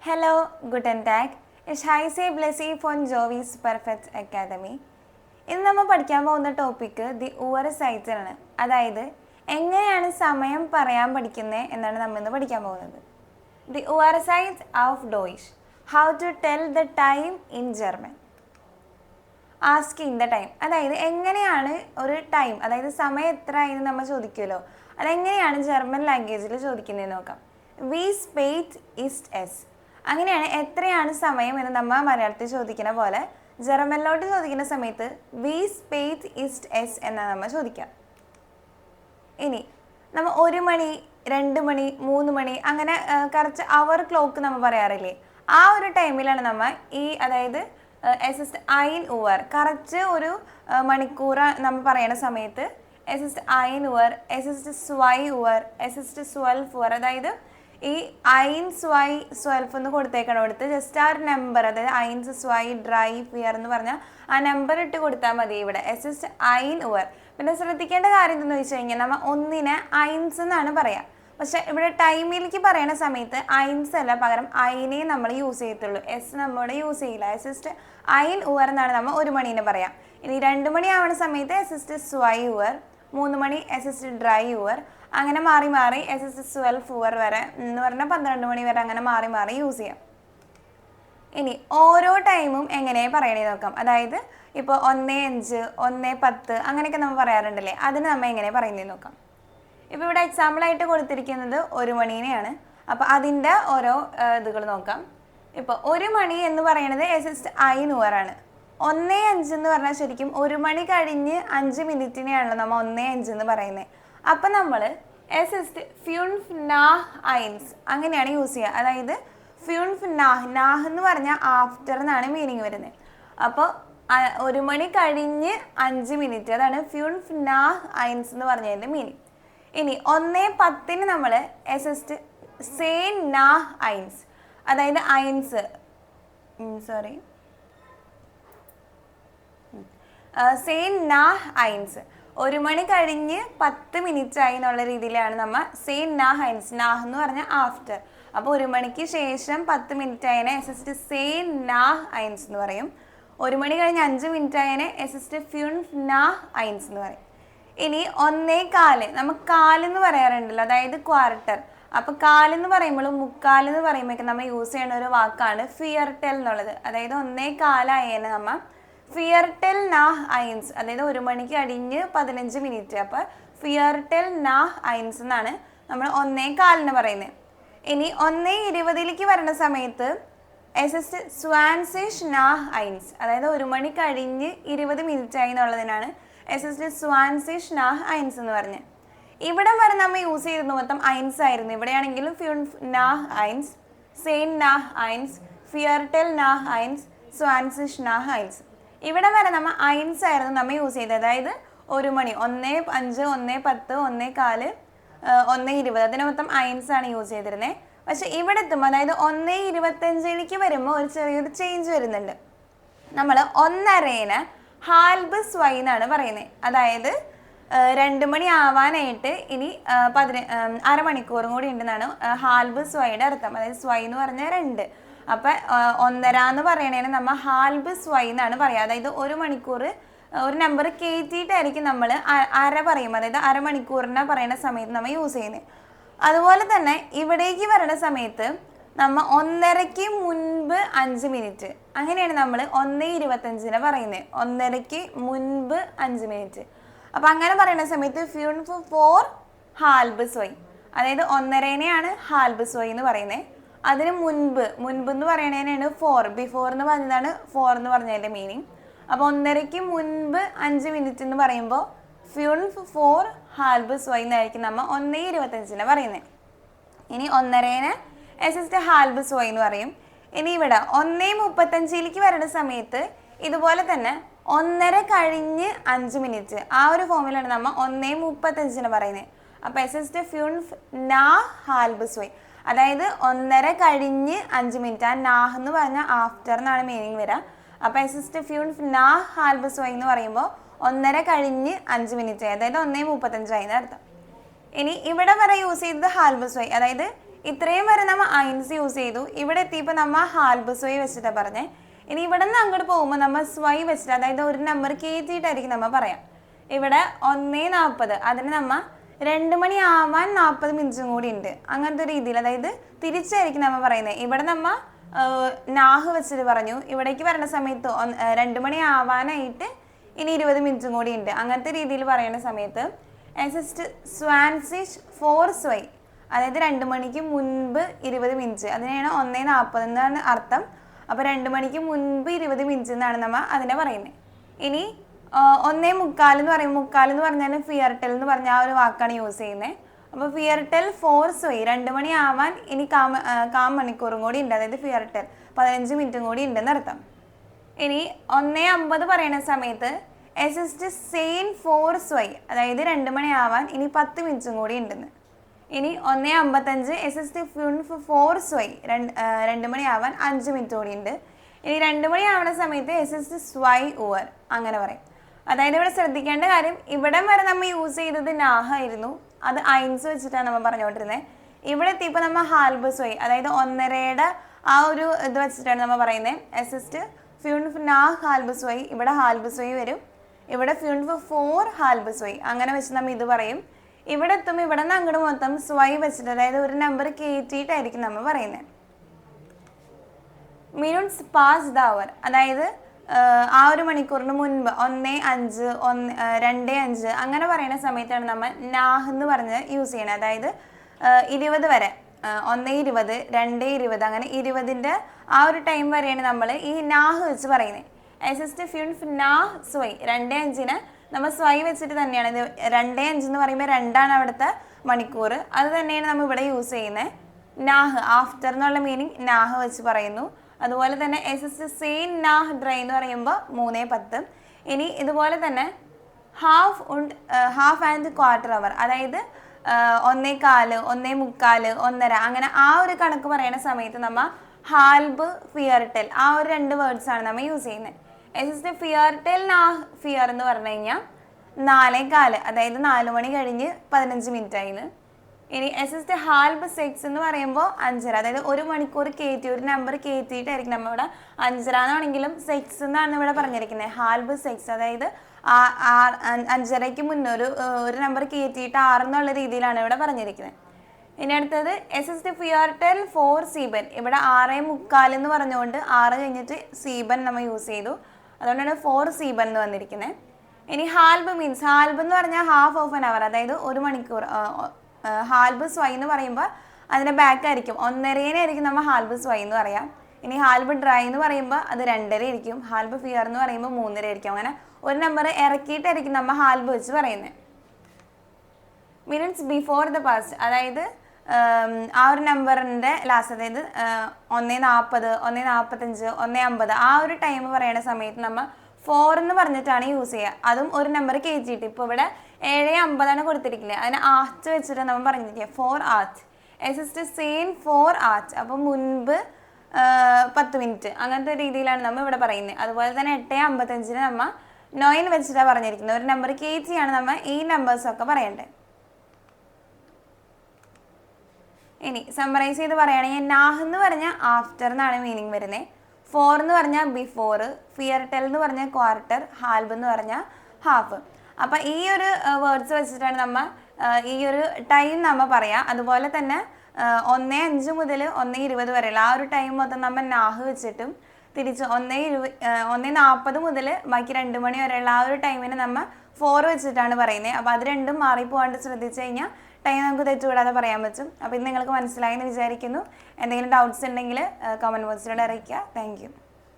Hello, guten Tag. Ich heiße Blessy von Jovis Perfect Academy. ഇന്ന് നമ്മൾ പഠിക്കാൻ പോകുന്ന ടോപ്പിക്ക് ദി Uhrzeit ആണ്. അതായത് എങ്ങനെയാണ് സമയം പറയാൻ പഠിക്കുന്നത് എന്നാണ് നമ്മൾ ഇന്ന് പഠിക്കാൻ പോകുന്നത്. The Uhrzeit auf Deutsch. How to tell the time in German. Asking the time, അതായത് എങ്ങനെയാണ് ഒരു ടൈം, അതായത് സമയം എത്ര ആയെന്ന് നമ്മൾ ചോദിക്കുമല്ലോ, അതെങ്ങനെയാണ് ജർമ്മൻ ലാംഗ്വേജിൽ ചോദിക്കുന്നതെന്ന് നോക്കാം. വി സ്പേറ്റ് ഇസ്റ്റ് എസ്, അങ്ങനെയാണ് എത്രയാണ് സമയം എന്ന് നമ്മൾ മലയാളത്തിൽ ചോദിക്കുന്ന പോലെ ജർമ്മനിലോട്ട് ചോദിക്കുന്ന സമയത്ത് വി സ്പേറ്റ് ഇസ്റ്റ് എസ് എന്നാണ് നമ്മൾ ചോദിക്കുക. ഇനി നമ്മൾ 1 മണി 2 മണി 3 മണി അങ്ങനെ കറക്റ്റ് അവർ ക്ലോക്ക് നമ്മൾ പറയാറില്ലേ, ആ ഒരു ടൈമിലാണ് നമ്മൾ അതായത് എസ് ഇസ്റ്റ് ഐൻ ഉവർ കറക്റ്റ് ഒരു മണിക്കൂർ നമ്മൾ പറയുന്ന സമയത്ത് എസ് ഇസ്റ്റ് ഐൻ ഉവർ, എസ് ഇസ്റ്റ് സ്വൈ ഉവർ, എസ് ഇസ്റ്റ് 12 ഉവർ, അതായത് ഈ ഐൻസ് വൈ 12 എന്ന് കൊടുത്തേക്കണം. എടുത്ത് ജസ്റ്റ് ആ ഒരു നമ്പർ, അതായത് ഐൻസ് സ്വൈ ഡ്രൈ ഫിയർ എന്ന് പറഞ്ഞാൽ ആ നമ്പർ ഇട്ട് കൊടുത്താൽ മതി. ഇവിടെ എസ് ഇസ്റ്റ് ഐൻ ഉവർ. പിന്നെ ശ്രദ്ധിക്കേണ്ട കാര്യം എന്തെന്ന് വെച്ച് കഴിഞ്ഞാൽ നമ്മൾ ഒന്നിനെ ഐൻസ് എന്നാണ് പറയാം, പക്ഷെ ഇവിടെ ടൈമിലേക്ക് പറയുന്ന സമയത്ത് ഐൻസ് അല്ല, പകരം ഐനെ നമ്മൾ യൂസ് ചെയ്യത്തുള്ളൂ, എസ് നമ്മളിവിടെ യൂസ് ചെയ്യില്ല. എസ് ഇസ്റ്റ് ഐൻ ഉവർ എന്നാണ് നമ്മൾ 1 മണീനെ പറയാം. ഇനി 2 മണി ആവുന്ന സമയത്ത് എസ് ഇസ്റ്റ് സ്വൈ ഉവർ, 3 മണി എസ് ഇസ്റ്റ് ഡ്രൈ ഉവർ, അങ്ങനെ മാറി മാറി എസ് ഇസ്റ്റ് 12 ഉവർ വരെ എന്ന് പറഞ്ഞാൽ 12 മണി വരെ അങ്ങനെ മാറി മാറി യൂസ് ചെയ്യാം. ഇനി ഓരോ ടൈമും എങ്ങനെ പറയണേ നോക്കാം. അതായത് ഇപ്പോൾ 1:05, 1:10 അങ്ങനെയൊക്കെ നമ്മൾ പറയാറുണ്ടല്ലേ, അതിന് നമ്മൾ എങ്ങനെ പറയുന്നത് നോക്കാം. ഇപ്പോൾ ഇവിടെ എക്സാമ്പിളായിട്ട് കൊടുത്തിരിക്കുന്നത് 1 മണീനെയാണ്. അപ്പോൾ അതിൻ്റെ ഓരോ ഇതുകൾ നോക്കാം. ഇപ്പോൾ 1 മണി എന്ന് പറയുന്നത് എസ് ഇസ്റ്റ് ഐൻ ഉവറാണ്. 1:05 എന്ന് പറഞ്ഞാൽ ശരിക്കും 1 മണി കഴിഞ്ഞ് 5 മിനിറ്റിനെയാണല്ലോ നമ്മൾ 1:05 എന്ന് പറയുന്നത്. അപ്പം നമ്മൾ എസ് ഇസ്റ്റ് ഫ്യൂൺഫ് നാഹ് ഐൻസ് അങ്ങനെയാണ് യൂസ് ചെയ്യുക. അതായത് ഫ്യൂൺഫ് നാഹ്, നാഹ് എന്ന് പറഞ്ഞാൽ ആഫ്റ്റർ എന്നാണ് മീനിങ് വരുന്നത്. അപ്പോൾ 1 മണി കഴിഞ്ഞ് 5 മിനിറ്റ്, അതാണ് ഫ്യൂൺഫ് നാഹ് ഐൻസ് എന്ന് പറഞ്ഞതിൻ്റെ മീനിങ്. ഇനി 1:10 നമ്മൾ എസ് ഇസ്റ്റ് സേൻ നാഹ് ഐൻസ്, അതായത് ഐൻസ് സേൻ നാഹ് ഐൻസ് 1 മണി കഴിഞ്ഞ് 10 മിനിറ്റ് ആയി എന്നുള്ള രീതിയിലാണ് നമ്മൾ സേൻ നാഹ് ഐൻസ്, നാഹ് എന്ന് പറഞ്ഞാൽ ആഫ്റ്റർ. അപ്പോൾ 1 മണിക്ക് ശേഷം 10 മിനിറ്റ് ആയതിനെ എസ് ഇസ്റ്റ് സേൻ നാഹ് ഐൻസ് എന്ന് പറയും. 1 മണി കഴിഞ്ഞ് 5 മിനിറ്റ് ആയതിനെ എസ് ഇസ്റ്റ് ഫ്യൂൺഫ് നാഹ് ഐൻസ് എന്ന് പറയും. ഇനി 1:15 നമ്മൾ കാലെന്ന് പറയാറുണ്ടല്ലോ, അതായത് ക്വാർട്ടർ. അപ്പോൾ കാലെന്ന് പറയുമ്പോഴും മുക്കാലെന്ന് പറയുമ്പോഴൊക്കെ നമ്മൾ യൂസ് ചെയ്യുന്ന ഒരു വാക്കാണ് ഫിയർടെൽ എന്നുള്ളത്. അതായത് 1:15 ആയതിനെ നമ്മൾ ഫിയർടെൽ നാഹ് ഐൻസ്, അതായത് 1 മണിക്ക് കഴിഞ്ഞ് 15 മിനിറ്റ്, അപ്പോൾ ഫിയർടെൽ നാഹ് ഐൻസ് എന്നാണ് നമ്മൾ 1:15 പറയുന്നത്. ഇനി 1:20 വരുന്ന സമയത്ത് എസ് ഇസ്റ്റ് സ്വാൻസിഷ് നാഹ് ഐൻസ്, അതായത് 1 മണി കഴിഞ്ഞ് 20 മിനിറ്റ് ആയി എന്നുള്ളതിനാണ് എസ് ഇസ്റ്റ് സ്വാൻസിഷ് നാഹ് ഐൻസ് എന്ന് പറഞ്ഞത്. ഇവിടെ വരെ നമ്മൾ യൂസ് ചെയ്തിരുന്നു മൊത്തം ഐൻസ് ആയിരുന്നു. ഇവിടെയാണെങ്കിലും ഫ്യൂൺഫ് നാഹ് ഐൻസ്, സെയിൻ നാഹ് ഐൻസ്, ഫിയർടെൽ നാഹ് ഐൻസ്, സ്വാൻസിഷ് നാഹ് ഐൻസ്. ഇവിടെ വരെ നമ്മൾ ഐൻസ് ആയിരുന്നു നമ്മൾ യൂസ് ചെയ്തത്. അതായത് 1 മണി 1:05, 1:10, 1:15, 1:20 അതിന് മൊത്തം ഐൻസ് ആണ് യൂസ് ചെയ്തിരുന്നത്. പക്ഷെ ഇവിടെ എത്തുമ്പോൾ അതായത് 1:25 വരുമ്പോൾ ഒരു ചെറിയൊരു ചേഞ്ച് വരുന്നുണ്ട്. നമ്മൾ 1:30 ഹാൽബ് സ്വൈ എന്നാണ് പറയുന്നത്. അതായത് 2 മണി ആവാനായിട്ട് ഇനി അരമണിക്കൂറും കൂടി ഉണ്ടെന്നാണ് ഹാൽബ് സ്വൈയുടെ അർത്ഥം. അതായത് സ്വൈ എന്ന് പറഞ്ഞാൽ 2, അപ്പം 1:30 എന്ന് പറയണേന് നമ്മൾ ഹാൽബ് സ്വൈ എന്നാണ് പറയുക. അതായത് 1 മണിക്കൂർ ഒരു നമ്പർ കയറ്റിയിട്ടായിരിക്കും നമ്മൾ അര പറയും, അതായത് അരമണിക്കൂറിനെ പറയുന്ന സമയത്ത് നമ്മൾ യൂസ് ചെയ്യുന്നത്. അതുപോലെ തന്നെ ഇവിടേക്ക് വരുന്ന സമയത്ത് നമ്മൾ 1:30 മുൻപ് 5 മിനിറ്റ്, അങ്ങനെയാണ് നമ്മൾ 1:25 പറയുന്നത്. 1:30 മുൻപ് 5 മിനിറ്റ്. അപ്പം അങ്ങനെ പറയുന്ന സമയത്ത് ഫ്യൂൺഫ് ഫോർ ഹാൽബ് സ്വൈ, അതായത് 1:30 ഹാൽബ് സ്വൈ എന്ന് പറയുന്നത്. അതിന് മുൻപ് എന്ന് പറയണതിനാണ് ഫോർ, ബിഫോർ എന്ന് പറഞ്ഞതാണ് ഫോർ എന്ന് പറഞ്ഞതിൻ്റെ മീനിങ്. അപ്പോൾ 1:30 മുൻപ് 5 മിനിറ്റ് എന്ന് പറയുമ്പോൾ ഫ്യൂൺഫ് ഫോർ ഹാൽബ് സ്വൈ എന്നായിരിക്കും നമ്മൾ 1:25 പറയുന്നത്. ഇനി 1:30 എസ് ഇസ്റ്റ് ഹാൽബ് സ്വൈ എന്ന് പറയും. ഇനി ഇവിടെ 1:35 വരുന്ന സമയത്ത് ഇതുപോലെ തന്നെ 1:30 കഴിഞ്ഞ് 5 മിനിറ്റ്, ആ ഒരു ഫോമിലാണ് നമ്മൾ 1:35 പറയുന്നത്. അപ്പോൾ എസ് ഇസ്റ്റ് ഫ്യൂൺഫ് നാഹ് ഹാൽബ് സ്വൈ, അതായത് 1:30 കഴിഞ്ഞ് 5 മിനിറ്റ്. ആ നാഹ് എന്ന് പറഞ്ഞാൽ ആഫ്റ്റർ എന്നാണ് മീനിങ് വരിക. അപ്പോൾ എസ് ഇസ്റ്റ് ഫ്യൂൺഫ് നാഹ് ഹാൽബ് സ്വൈ എന്ന് പറയുമ്പോൾ 1:30 കഴിഞ്ഞ് 5 മിനിറ്റ്, അതായത് 1:35 ആയി അർത്ഥം. ഇനി ഇവിടെ വരെ യൂസ് ചെയ്തത് ഹാൽബ് സ്വൈ, അതായത് ഇത്രയും വരെ നമ്മൾ ഐൻസ് യൂസ് ചെയ്തു. ഇവിടെ എത്തിയപ്പോൾ നമ്മൾ ഹാൽബ് സ്വൈ വെച്ചിട്ടാണ് പറഞ്ഞേ. ഇനി ഇവിടെ നിന്ന് അങ്ങോട്ട് പോകുമ്പോൾ നമ്മൾ സ്വൈ വെച്ചിട്ട്, അതായത് ഒരു നമ്പർ കയറ്റിയിട്ടായിരിക്കും നമ്മൾ പറയാം. ഇവിടെ 1:40, അതിന് നമ്മൾ 2 മണി ആവാൻ 40 മിനിറ്റും കൂടി ഉണ്ട്. അങ്ങനത്തെ രീതിയിൽ, അതായത് തിരിച്ചായിരിക്കും നമ്മൾ പറയുന്നത്. ഇവിടെ നമ്മൾ നാഹ് വെച്ചിട്ട് പറഞ്ഞു. ഇവിടേക്ക് വരേണ്ട സമയത്ത് 2 മണി ആവാനായിട്ട് ഇനി 20 മിനിറ്റും കൂടി ഉണ്ട്. അങ്ങനത്തെ രീതിയിൽ പറയുന്ന സമയത്ത് എസിസ്റ്റ് സ്വാൻസിഷ് ഫോർ സ്വൈ, അതായത് 2 മണിക്ക് മുൻപ് 20 മിനിറ്റ്, അതിനെയാണ് 1:40 എന്നാണ് അർത്ഥം. അപ്പോൾ 2 മണിക്ക് മുൻപ് 20 മിനിറ്റ് എന്നാണ് നമ്മൾ അതിനെ പറയുന്നത്. ഇനി 1:45 എന്ന് പറയും. മുക്കാൽ എന്ന് പറഞ്ഞാൽ ഫിയർടെൽ എന്ന് പറഞ്ഞ ആ ഒരു വാക്കാണ് യൂസ് ചെയ്യുന്നത്. അപ്പോൾ ഫിയർടെൽ ഫോർ സ്വൈ, 2 മണി ആവാൻ ഇനി കാം മണിക്കൂറും കൂടി ഉണ്ട്, അതായത് ഫിയർടെൽ 15 മിനിറ്റും കൂടി ഉണ്ടെന്ന് അർത്ഥം. ഇനി 1:50 പറയുന്ന സമയത്ത് എസിസ്റ്റ് സെയിൻ ഫോർ സ്വൈ, അതായത് 2 മണി ആവാൻ ഇനി 10 മിനിറ്റും കൂടി ഉണ്ടെന്ന്. ഇനി 1:55 എസിസ്റ്റ് ഫോർ സ്വൈ, 2 മണി ആവാൻ 5 മിനിറ്റ് കൂടി ഉണ്ട്. ഇനി 2 മണി ആവുന്ന സമയത്ത് എസിസ്റ്റ് സ്വൈ ഓവർ, അങ്ങനെ പറയും. അതായത് ഇവിടെ ശ്രദ്ധിക്കേണ്ട കാര്യം, ഇവിടം വരെ നമ്മൾ യൂസ് ചെയ്തത് നാഹ ആയിരുന്നു, അത് ഐൻസ് വെച്ചിട്ടാണ് നമ്മൾ പറഞ്ഞുകൊണ്ടിരുന്നത്. ഇവിടെ എത്തിയപ്പോൾ നമ്മൾ ഹാൽബ് സ്വൈ, അതായത് 1:30 ആ ഒരു ഇത് വെച്ചിട്ടാണ് നമ്മൾ പറയുന്നത്. എസിസ്റ്റ് ഫ്യൂൺഫ് നാഹ് ഹാൽബ് സ്വൈ, ഇവിടെ ഹാൽബ് സ്വൈ വരും. ഇവിടെ ഫ്യൂൺഫ് ഫോർ ഹാൽബ് സ്വൈ, അങ്ങനെ വെച്ച് നമ്മൾ ഇത് പറയും. ഇവിടെ എത്തുമ്പോൾ ഇവിടെ നിന്ന് അങ്ങോട്ട് മൊത്തം സ്വൈ വെച്ചിട്ട്, അതായത് ഒരു നമ്പർ കയറ്റിയിട്ടായിരിക്കും നമ്മൾ പറയുന്നത്. മിനിറ്റ്സ് പാസ് ദ അവർ, അതായത് ആ ഒരു മണിക്കൂറിന് മുൻപ് 1:05, 2:05 അങ്ങനെ പറയുന്ന സമയത്താണ് നമ്മൾ നാഹ് എന്ന് പറഞ്ഞ് യൂസ് ചെയ്യണത്. അതായത് 20 വരെ, 1:20, 2:20 അങ്ങനെ 20ൻ്റെ ആ ഒരു ടൈം വരെയാണ് നമ്മൾ ഈ നാഹ് വെച്ച് പറയുന്നത്. എസിസ്റ്റ് ഫ്യൂൺഫ് നാഹ് സ്വൈ, 2:05 നമ്മൾ സ്വൈ വെച്ചിട്ട് തന്നെയാണ്. ഇത് 2:05 എന്ന് പറയുമ്പോൾ 2 അവിടുത്തെ മണിക്കൂർ, അത് തന്നെയാണ് നമ്മൾ ഇവിടെ യൂസ് ചെയ്യുന്നത്. നാഹ് ആഫ്റ്റർ എന്നുള്ള മീനിങ് നാഹ് വെച്ച് പറയുന്നു. അതുപോലെ തന്നെ എസിസ്റ്റ് സെയിൻ നാഹ് ഡ്രൈ എന്ന് പറയുമ്പോൾ 3:10. ഇനി ഇതുപോലെ തന്നെ ഹാഫ് ആൻഡ് ക്വാർട്ടർ അവർ, അതായത് 1:15, 1:45, 1:30 അങ്ങനെ ആ ഒരു കണക്ക് പറയുന്ന സമയത്ത് നമ്മൾ ഹാൽബ് ഫിയർടെൽ ആ ഒരു 2 വേർഡ്സാണ് നമ്മൾ യൂസ് ചെയ്യുന്നത്. എസിസ്റ്റ് ഫിയർടെൽ നാഹ് ഫിയർ എന്ന് പറഞ്ഞു കഴിഞ്ഞാൽ 4:15, അതായത് 4 മണി കഴിഞ്ഞ് 15 മിനിറ്റ് ആയിന്. ഇനി എസിസ്റ്റ് ഹാൽബ് സെക്സ് എന്ന് പറയുമ്പോൾ 5:30, അതായത് 1 മണിക്കൂർ കയറ്റി ഒരു നമ്പർ കയറ്റിയിട്ടായിരിക്കും നമ്മൾ ഇവിടെ 5:30 എന്നാണെങ്കിലും സെക്സ് എന്നാണ് ഇവിടെ പറഞ്ഞിരിക്കുന്നത്. ഹാൽബ് സെക്സ്, അതായത് 5:30ക്ക് മുന്നേ ഒരു നമ്പർ കയറ്റിയിട്ട് 6 എന്നുള്ള രീതിയിലാണ് ഇവിടെ പറഞ്ഞിരിക്കുന്നത്. ഇനി അടുത്തത് എസിസ്റ്റ് ഫിയർടെൽ ഫോർ സീബൻ, ഇവിടെ 6:45 എന്ന് പറഞ്ഞുകൊണ്ട് 6 കഴിഞ്ഞിട്ട് സീബൻ നമ്മൾ യൂസ് ചെയ്തു, അതുകൊണ്ടാണ് ഫോർ സീബൻ എന്ന് വന്നിരിക്കുന്നത്. ഇനി ഹാൽബ് മീൻസ്, ഹാൽബ് എന്ന് പറഞ്ഞാൽ ഹാഫ് ഓഫ് ആൻ അവർ, അതായത് 1 മണിക്കൂർ. ഹാൽബ് സ്വൈ എന്ന് പറയുമ്പോൾ അതിൻ്റെ ബാക്ക് ആയിരിക്കും, 1:30 നമ്മൾ ഹാൽബ് സ്വൈ എന്ന് പറയാം. ഇനി ഹാൽബ് ഡ്രൈ എന്ന് പറയുമ്പോൾ അത് 2:30 ആയിരിക്കും. ഹാൽബ് ഫിയർ എന്ന് പറയുമ്പോൾ 3:30 ആയിരിക്കും. അങ്ങനെ ഒരു നമ്പർ ഇറക്കിയിട്ടായിരിക്കും നമ്മൾ ഹാൽബ് വെച്ച് പറയുന്നത്. മിനിറ്റ്സ് ബിഫോർ ദ പാസ്റ്റ്, അതായത് ആ ഒരു നമ്പറിൻ്റെ ലാസ്റ്റ്, അതായത് 1:40, 1:45, 1:50 ആ ഒരു ടൈം പറയുന്ന സമയത്ത് നമ്മൾ 4 എന്ന് പറഞ്ഞിട്ടാണ് യൂസ് ചെയ്യുക. അതും ഒരു നമ്പർ കയറ്റിയിട്ട്. ഇപ്പോൾ ഇവിടെ 7:50 കൊടുത്തിരിക്കുന്നത്, അതിന് ആർച്ച് വെച്ചിട്ട് നമ്മൾ പറഞ്ഞിരിക്കുക 4 ആർച്ച്. എസിസ്റ്റ് സെയിൻ 4 ആർച്ച്, അപ്പോൾ മുൻപ് 10 മിനിറ്റ് അങ്ങനത്തെ രീതിയിലാണ് നമ്മൾ ഇവിടെ പറയുന്നത്. അതുപോലെ തന്നെ 8:55 നമ്മൾ 9 വെച്ചിട്ടാണ് പറഞ്ഞിരിക്കുന്നത്. ഒരു നമ്പർ കയറ്റിയാണ് നമ്മൾ ഈ നമ്പേഴ്സൊക്കെ പറയേണ്ടത്. ഇനി സമ്മറൈസ് ചെയ്ത് പറയുകയാണെങ്കിൽ, നാഹ് എന്ന് പറഞ്ഞാൽ ആഫ്റ്റർ എന്നാണ് മീനിങ് വരുന്നത്. ഫോർ എന്ന് പറഞ്ഞാൽ ബിഫോർ, ഫിയർടെൽ എന്ന് പറഞ്ഞാൽ ക്വാർട്ടർ, ഹാൽബ് എന്ന് പറഞ്ഞാൽ ഹാഫ്. അപ്പം ഈ ഒരു വേർഡ്സ് വെച്ചിട്ടാണ് നമ്മൾ ഈ ഒരു ടൈം നമ്മൾ പറയാം. അതുപോലെ തന്നെ 1:05 മുതൽ 1:20 വരെയുള്ള ആ ഒരു ടൈം മൊത്തം നമ്മൾ നാഹ് വെച്ചിട്ടും, തിരിച്ച് 1:40 മുതൽ ബാക്കി 2 മണി വരെയുള്ള ആ ഒരു ടൈമിന് നമ്മൾ 4 വെച്ചിട്ടാണ് പറയുന്നത്. അപ്പോൾ അത് രണ്ടും മാറിപ്പോകാണ്ട് ശ്രദ്ധിച്ചു കഴിഞ്ഞാൽ ടൈം നമുക്ക് തെറ്റുകൂടാതെ പറയാൻ പറ്റും. അപ്പോൾ ഇത് നിങ്ങൾക്ക് മനസ്സിലായെന്ന് വിചാരിക്കുന്നു. എന്തെങ്കിലും ഡൗട്ട്സ് ഉണ്ടെങ്കിൽ കമൻറ്റ് ബോക്സിലൂടെ അറിയിക്കുക. Thank you.